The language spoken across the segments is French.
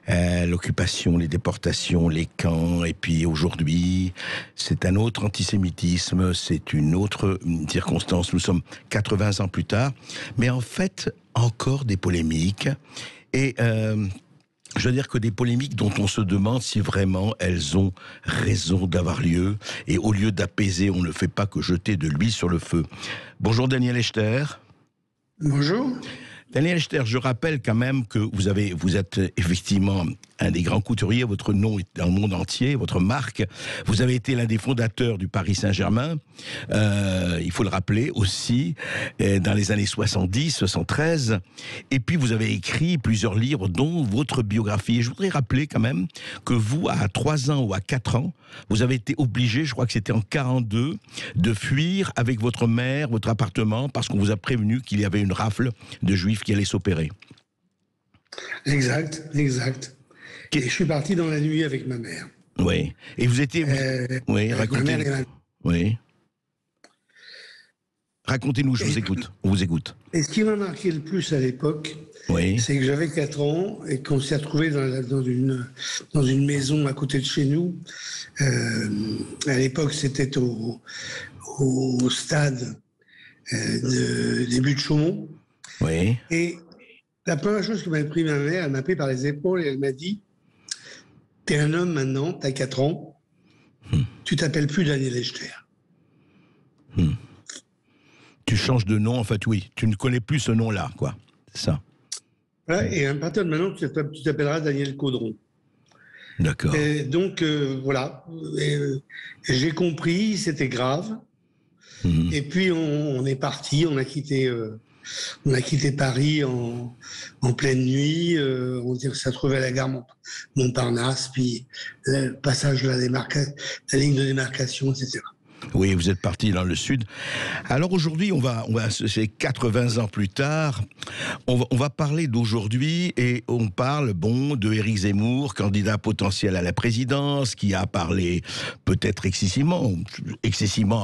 l'occupation, les déportations, les camps, et puis aujourd'hui, c'est un autre antisémitisme, c'est une autre circonstance. Nous sommes 80 ans plus tard, mais en fait, encore des polémiques, et je veux dire que des polémiques dont on se demande si vraiment elles ont raison d'avoir lieu, et au lieu d'apaiser, on ne fait pas que jeter de l'huile sur le feu. Bonjour Daniel Echter. Bonjour. Daniel Echter, je rappelle quand même que vous êtes effectivement un des grands couturiers, votre nom est dans le monde entier, votre marque. Vous avez été l'un des fondateurs du Paris Saint-Germain, il faut le rappeler aussi, dans les années 70, 73. Et puis vous avez écrit plusieurs livres, dont votre biographie. Et je voudrais rappeler quand même que vous, à 3 ans ou à 4 ans, vous avez été obligé, je crois que c'était en 42, de fuir avec votre mère, votre appartement, parce qu'on vous a prévenu qu'il y avait une rafle de juifs qui allait s'opérer. Exact. Et je suis parti dans la nuit avec ma mère. Oui. Et vous étiez... oui, racontez... Oui. Racontez-nous, je vous écoute. On vous écoute. Et ce qui m'a marqué le plus à l'époque, c'est que j'avais 4 ans et qu'on s'est retrouvé dans une maison à côté de chez nous. À l'époque, c'était au stade des Buttes de Chaumont. Oui. Et la première chose que m'a pris ma mère, elle m'a pris par les épaules et elle m'a dit: t'es un homme maintenant, t'as 4 ans, tu t'appelles plus Daniel Echter. Tu changes de nom, en fait, oui. Tu ne connais plus ce nom-là, quoi. C'est ça. Voilà, et à partir de maintenant, tu t'appelleras Daniel Caudron. D'accord. Et donc, voilà. J'ai compris, c'était grave. Et puis, on est parti, on a quitté Paris en pleine nuit. On s'est retrouvé à la gare Montparnasse, puis le passage de la ligne de démarcation, etc. Oui, vous êtes parti dans le sud. Alors aujourd'hui, c'est 80 ans plus tard, on va parler d'aujourd'hui, et on parle, de Éric Zemmour, candidat potentiel à la présidence, qui a parlé peut-être excessivement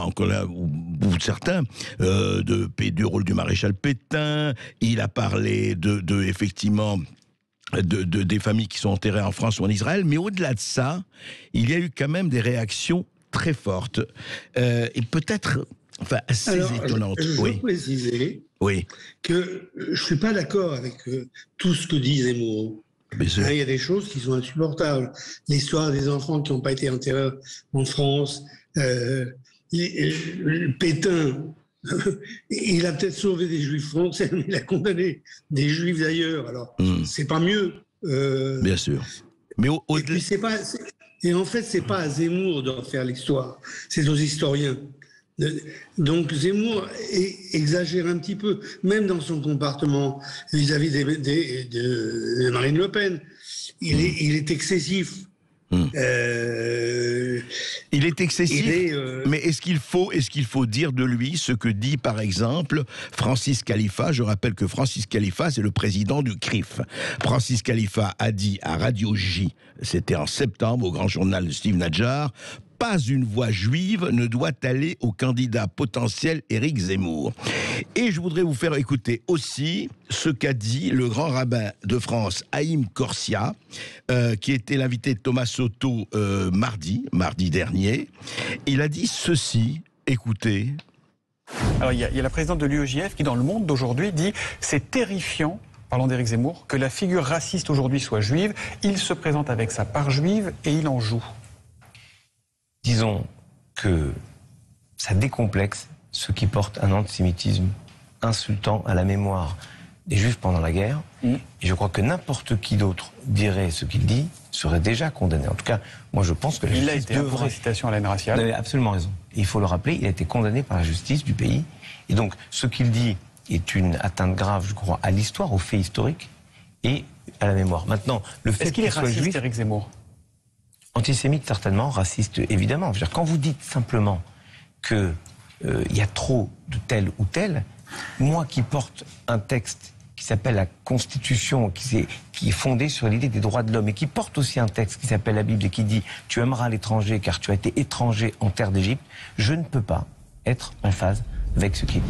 encore là, pour certains, du rôle du maréchal Pétain. Il a parlé effectivement, des familles qui sont enterrées en France ou en Israël, mais au-delà de ça, il y a eu quand même des réactions très forte, et peut-être assez étonnante. Je veux préciser que je ne suis pas d'accord avec tout ce que dit Zemmour. Il y a des choses qui sont insupportables. L'histoire des enfants qui n'ont pas été enterrés en France, Pétain, il a peut-être sauvé des juifs français, mais il a condamné des juifs d'ailleurs. Alors, c'est pas mieux. Bien sûr. Mais et puis et en fait, c'est pas à Zemmour de faire l'histoire, c'est aux historiens. Donc Zemmour exagère un petit peu, même dans son comportement vis-à-vis de Marine Le Pen. Il est excessif. Il est excessif, mais est-ce qu'il faut dire de lui ce que dit par exemple Francis Khalifa? Je rappelle que Francis Khalifa, c'est le président du CRIF. Francis Khalifa a dit à Radio J, c'était en septembre, au grand journal de Steve Nadjar: pas une voix juive ne doit aller au candidat potentiel Éric Zemmour. Et je voudrais vous faire écouter aussi ce qu'a dit le grand rabbin de France, Haïm Corsia, qui était l'invité de Thomas Soto mardi dernier. Il a dit ceci, écoutez. Alors il y a la présidente de l'UEJF qui, dans Le Monde d'aujourd'hui, dit « C'est terrifiant ». Parlant d'Éric Zemmour, que la figure raciste aujourd'hui soit juive. Il se présente avec sa part juive et il en joue. Disons que ça décomplexe ceux qui portent un antisémitisme insultant à la mémoire des Juifs pendant la guerre. Et je crois que n'importe qui d'autre dirait ce qu'il dit serait déjà condamné. En tout cas, moi je pense que la justice devrait... Il a été pour incitation à la haine raciale. Vous avez absolument raison. Et il faut le rappeler, il a été condamné par la justice du pays. Et donc, ce qu'il dit est une atteinte grave, je crois, à l'histoire, aux faits historiques et à la mémoire. Maintenant, le fait qu'il soit juif... Éric Zemmour ? Antisémite, certainement. Raciste, évidemment. Je veux dire, quand vous dites simplement qu'il y a trop de tel ou tel, moi qui porte un texte qui s'appelle la Constitution, qui est fondée sur l'idée des droits de l'homme, et qui porte aussi un texte qui s'appelle la Bible et qui dit « Tu aimeras l'étranger car tu as été étranger en terre d'Égypte », je ne peux pas être en phase avec ce qui est.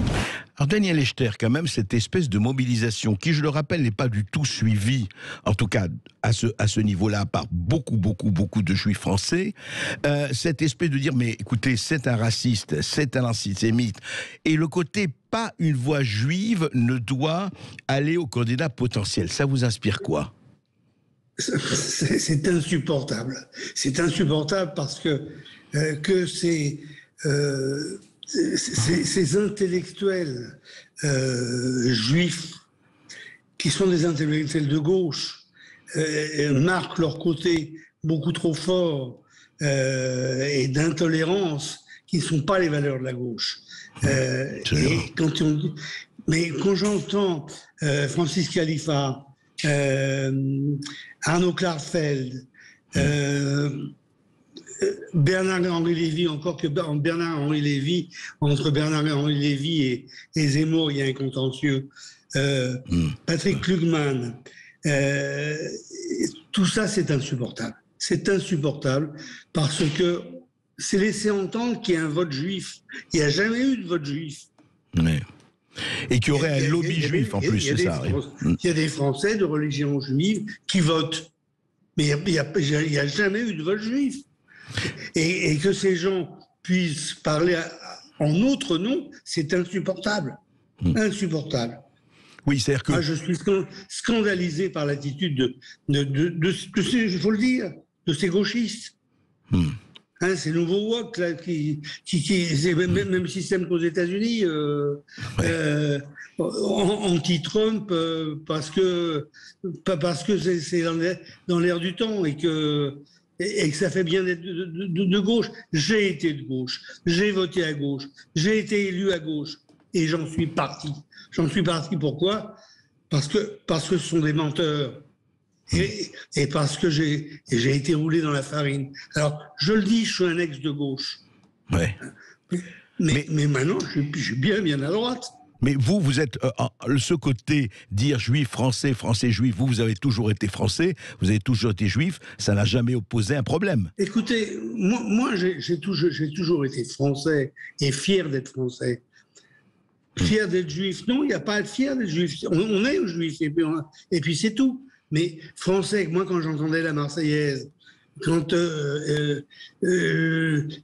Alors Daniel Echter, quand même, cette espèce de mobilisation qui, je le rappelle, n'est pas du tout suivie, en tout cas à ce niveau-là, par beaucoup de juifs français, cette espèce de dire, mais écoutez, c'est un raciste, c'est un antisémite, et le côté pas une voix juive ne doit aller au candidat potentiel. Ça vous inspire quoi ? C'est insupportable. C'est insupportable parce que ces intellectuels juifs, qui sont des intellectuels de gauche, marquent leur côté beaucoup trop fort et d'intolérance qui ne sont pas les valeurs de la gauche. Mais quand j'entends Francis Khalifa, Arnaud Klarfeld, Bernard-Henri Lévy, encore que Bernard-Henri Lévy, entre Bernard-Henri Lévy et Zemmour, il y a un contentieux. Patrick Klugman, tout ça, c'est insupportable. C'est insupportable parce que c'est laisser entendre qu'il y a un vote juif. Il n'y a jamais eu de vote juif. Mais... Et qu'il y aurait un lobby juif en plus, c'est ça. Il y a des Français de religion juive qui votent. Mais il n'y a jamais eu de vote juif. Et que ces gens puissent parler en notre nom, c'est insupportable. Insupportable. Oui, c'est-à-dire que... Moi, je suis scandalisé par l'attitude il faut le dire, de ces gauchistes. Hein, ces nouveaux woke, là, c'est le même système qu'aux États-Unis, anti-Trump, parce que c'est dans l'air du temps et que ça fait bien d'être de gauche. J'ai été de gauche, j'ai voté à gauche, j'ai été élu à gauche et j'en suis parti. J'en suis parti pourquoi ? Parce que ce sont des menteurs. Et parce que j'ai été roulé dans la farine. Alors, je le dis, je suis un ex de gauche. Ouais. Mais maintenant, je suis bien à droite. Mais vous êtes ce côté dire juif, français, juif. Vous avez toujours été français, vous avez toujours été juif. Ça n'a jamais opposé un problème. Écoutez, moi j'ai toujours été français et fier d'être français. Fier d'être juif. Non, il n'y a pas à être fier d'être juif. On est juif et puis c'est tout. Mais français, moi quand j'entendais la Marseillaise, quand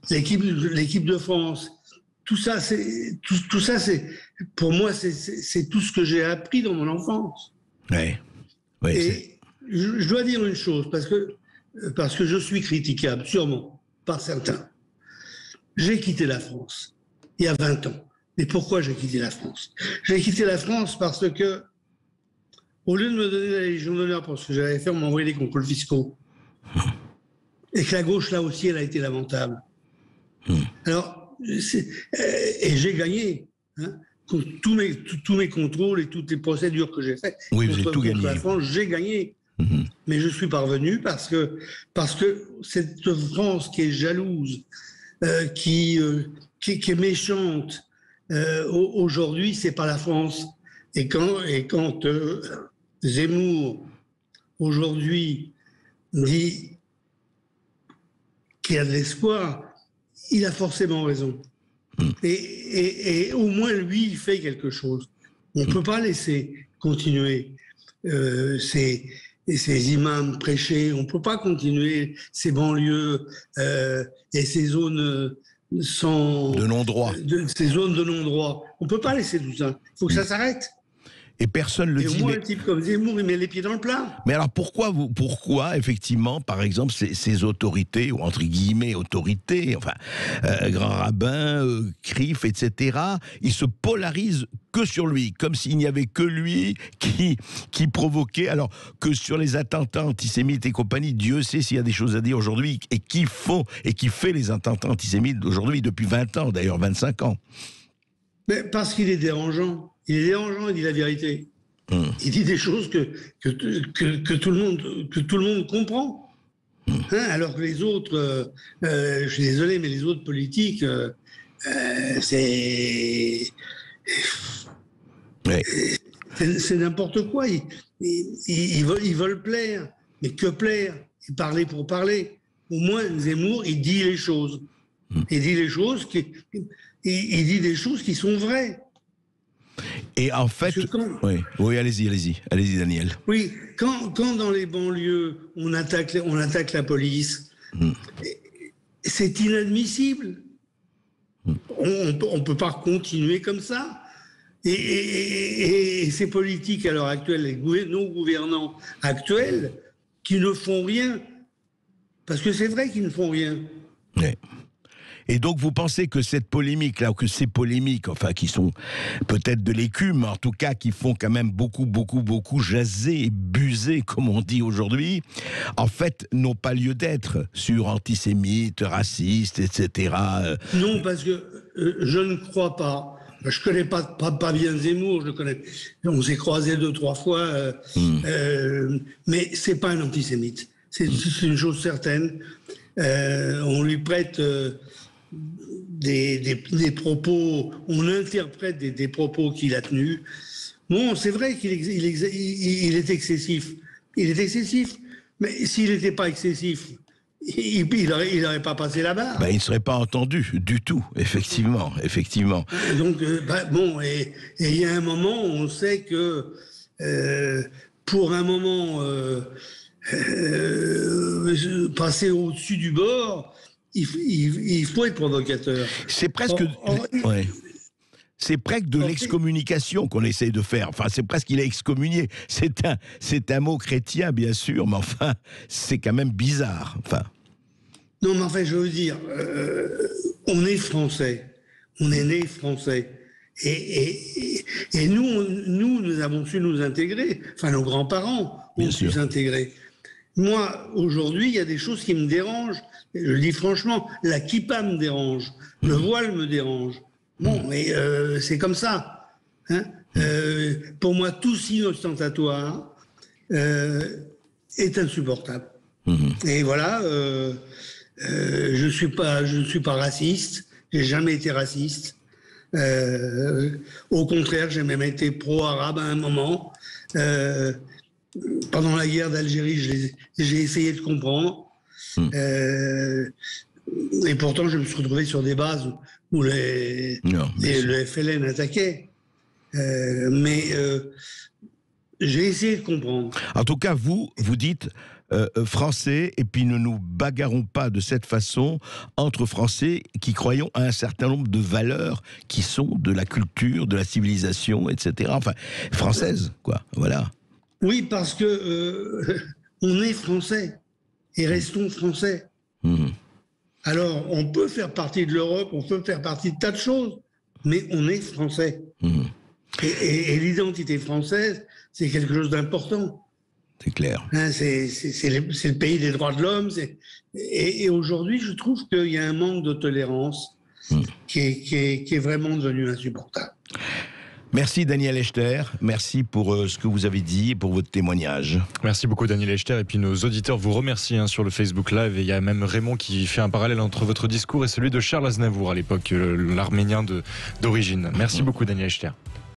l'équipe de France, tout ça, c'est pour moi, c'est tout ce que j'ai appris dans mon enfance. Ouais. Et je dois dire une chose, parce que je suis critiquable, sûrement, par certains. J'ai quitté la France il y a 20 ans. Mais pourquoi j'ai quitté la France ? J'ai quitté la France parce que, au lieu de me donner la Légion d'honneur pour ce que j'avais fait, on m'a envoyé des contrôles fiscaux. Et que la gauche, là aussi, elle a été lamentable. Alors, et j'ai gagné. Hein, tous mes contrôles et toutes les procédures que j'ai faites. Oui, vous avez tout gagné. La France, j'ai gagné. Mais je suis parvenu parce que cette France qui est jalouse, qui est méchante, aujourd'hui, c'est pas la France. Et quand Zemmour, aujourd'hui, dit qu'il y a de l'espoir, il a forcément raison. Et au moins, lui, il fait quelque chose. On ne peut pas laisser continuer ces imams prêcher, on ne peut pas continuer ces banlieues et ces zones de non-droit. Ces zones de non-droit. On ne peut pas laisser tout ça. Il faut que ça s'arrête. Et personne le dit. Et au moins, un type comme Zemmour, il met les pieds dans le plat. Mais alors pourquoi effectivement, par exemple, ces autorités, ou entre guillemets autorités, enfin, grands rabbins, CRIF, etc., ils se polarisent que sur lui, comme s'il n'y avait que lui qui provoquait, alors que sur les attentats antisémites et compagnie, Dieu sait s'il y a des choses à dire aujourd'hui, et qui fait les attentats antisémites aujourd'hui depuis 20 ans, d'ailleurs 25 ans. Mais parce qu'il est dérangeant. Il est dérangeant, il dit la vérité. Il dit des choses que tout le monde comprend. Alors que les autres, je suis désolé, mais les autres politiques, c'est n'importe quoi. Ils veulent plaire. Mais que plaire ? Parler pour parler. Au moins, Zemmour, il dit les choses. Il dit les choses il dit des choses qui sont vraies. Et en fait, oui, allez-y, Daniel. Oui, quand dans les banlieues on attaque la police, c'est inadmissible. On peut pas continuer comme ça. Et ces politiques à l'heure actuelle, nos gouvernants actuels, qui ne font rien, parce que c'est vrai qu'ils ne font rien. Oui. Et donc vous pensez que cette polémique là, ou que ces polémiques, enfin qui sont peut-être de l'écume, en tout cas qui font quand même beaucoup jaser et buser, comme on dit aujourd'hui, en fait n'ont pas lieu d'être sur antisémites, racistes, etc. Non, parce que je ne crois pas. Je connais pas bien Zemmour, je le connais. On s'est croisés 2-3 fois, mais c'est pas un antisémite. C'est une chose certaine. On lui prête des propos, on interprète des propos qu'il a tenus. Bon, c'est vrai qu'il est excessif. Il est excessif, mais s'il n'était pas excessif, il n'aurait pas passé la barre. Il ne serait pas entendu du tout, effectivement. Donc, bon, et il y a un moment où on sait que pour un moment passer au-dessus du bord, il faut être provocateur. C'est presque... C'est presque de l'excommunication qu'on essaye de faire. Enfin, c'est presque qu'il est excommunié. C'est un mot chrétien, bien sûr, mais enfin, c'est quand même bizarre. Enfin. Non, mais enfin, je veux dire, on est français. On est né français. Et nous avons su nous intégrer. Enfin, nos grands-parents ont su s'intégrer. Moi, aujourd'hui, il y a des choses qui me dérangent. Je le dis franchement, la kippa me dérange. Le voile me dérange. Bon, mais c'est comme ça. Hein. Pour moi, tout signe ostentatoire est insupportable. Et voilà, je suis pas raciste. J'ai jamais été raciste. Au contraire, j'ai même été pro-arabe à un moment. Pendant la guerre d'Algérie, j'ai essayé de comprendre. Et pourtant, je me suis retrouvé sur des bases où le FLN attaquait. Mais j'ai essayé de comprendre. En tout cas, vous dites français, et puis ne nous bagarrons pas de cette façon entre Français qui croyons à un certain nombre de valeurs qui sont de la culture, de la civilisation, etc. Enfin, françaises, quoi. Voilà. Oui, parce que on est français et restons français. Alors, on peut faire partie de l'Europe, on peut faire partie de tas de choses, mais on est français. Et l'identité française, c'est quelque chose d'important. C'est clair. Hein, c'est le pays des droits de l'homme. Et aujourd'hui, je trouve qu'il y a un manque de tolérance qui est vraiment devenu insupportable. Merci Daniel Echter, merci pour ce que vous avez dit et pour votre témoignage. Merci beaucoup Daniel Echter, et puis nos auditeurs vous remercient sur le Facebook Live, et il y a même Raymond qui fait un parallèle entre votre discours et celui de Charles Aznavour à l'époque, l'Arménien d'origine. Merci beaucoup Daniel Echter.